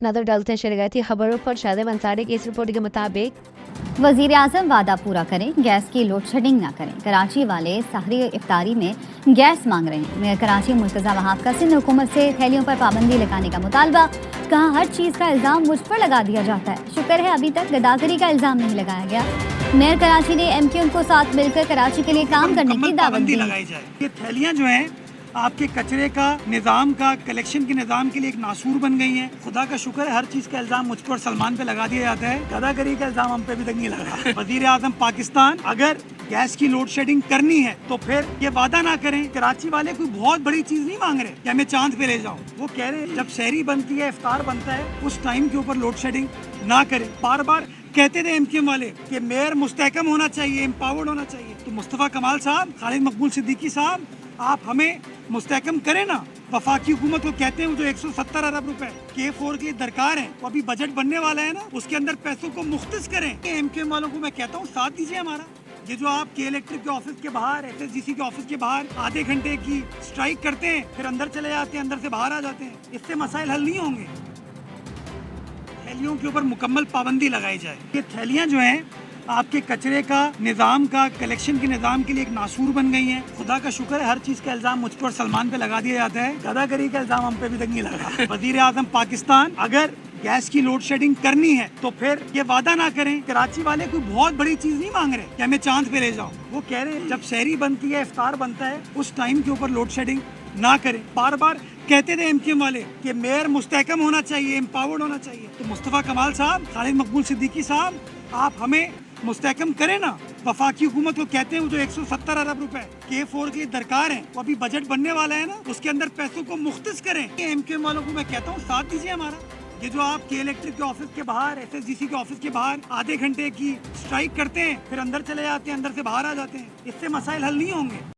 नजर डालते हैं शरगती खबरों पर। शादिब अंसारी की इस रिपोर्ट के मुताबिक वजीर आजम वादा पूरा करें, गैस की लोड शेडिंग ना करें। कराची वाले सहरी इफ्तारी में गैस मांग रहे हैं। मेयर कराची मुर्तजा वहाब का सिंध हुकूमत से थैलियों पर पाबंदी लगाने का मुतालबा। कहा हर चीज़ का इल्ज़ाम मुझ पर लगा दिया जाता है। शुक्र है अभी तक गदागरी का इल्ज़ाम नहीं लगाया गया। मेयर कराची ने MQM को साथ मिलकर कराची के लिए काम करने की दावत दी। लगाई जाए। ये थैलियाँ जो हैं आपके कचरे का निज़ाम का कलेक्शन के निज़ाम के लिए एक नासूर बन गई हैं। खुदा का शुक्र है हर चीज़ का इल्ज़ाम मुझ पर और सलमान पे लगा दिया जाता है। गदागरी का इल्ज़ाम हम पे अभी तक नहीं लगा। वज़ीर आज़म पाकिस्तान अगर गैस की लोड शेडिंग करनी है तो फिर ये वादा ना करें। कराची वाले कोई बहुत बड़ी चीज़ नहीं मांग रहे कि हमें चांद पे ले जाओ। वो कह रहे हैं जब शहरी बनती है, इफ्तार बनता है, उस टाइम के ऊपर लोड शेडिंग ना करें। बार बार कहते थे MQM वाले कि मेयर मुस्तहकम होना चाहिए, एम्पावर्ड होना चाहिए। तो मुस्तफ़ा कमाल साहब, खालिद मकबूल सिद्दीकी साहब, आप हमें मुस्तहकम करें ना। वफाकी हुकूमत को कहते हैं वो जो 170 अरब रुपए K4 के लिए दरकार है, वो अभी बजट बनने वाला है ना, उसके अंदर पैसों को मुख्तस करें। MQM वालों को मैं कहता हूँ साथ दीजिए हमारा। ये जो आप के इलेक्ट्रिक के ऑफिस के बाहर, SSGC के ऑफिस के बाहर आधे घंटे की स्ट्राइक करते हैं, फिर अंदर चले जाते हैं, अंदर से बाहर आ जाते हैं, इससे मसाइल हल नहीं होंगे। थैलियों के ऊपर मुकम्मल पाबंदी लगाई जाए। ये थैलियाँ जो हैं आपके कचरे का निज़ाम का कलेक्शन के निज़ाम के लिए एक नासूर बन गई हैं। खुदा का शुक्र है हर चीज़ का इल्ज़ाम मुझ पर और सलमान पे लगा दिया जाता है। गदागरी का इल्ज़ाम हम पे अभी तक नहीं लगा। वज़ीर आज़म पाकिस्तान अगर गैस की लोड शेडिंग करनी है तो फिर ये वादा ना करें। कराची वाले कोई बहुत बड़ी चीज़ नहीं मांग रहे कि हमें चांद पे ले जाओ। वो कह रहे हैं जब शहरी बनती है, इफ्तार बनता है, उस टाइम के ऊपर लोड शेडिंग ना करें। बार बार कहते थे MQM वाले कि मेयर मुस्तहकम होना चाहिए, एम्पावर्ड होना चाहिए। तो मुस्तफ़ा कमाल साहब, खालिद मकबूल सिद्दीकी साहब, आप हमें मुस्तहकम करें ना। वफाकी हुकूमत को कहते हैं वो जो 170 अरब रुपए K4 के लिए दरकार है, वो अभी बजट बनने वाला है ना, उसके अंदर पैसों को मुख्तस करें। MQM वालों को मैं कहता हूँ साथ दीजिए हमारा। ये जो आप के इलेक्ट्रिक के ऑफिस के बाहर, SSGC के ऑफिस के बाहर आधे घंटे की स्ट्राइक करते हैं, फिर अंदर चले जाते हैं, अंदर से बाहर आ जाते हैं, इससे मसाइल हल नहीं होंगे।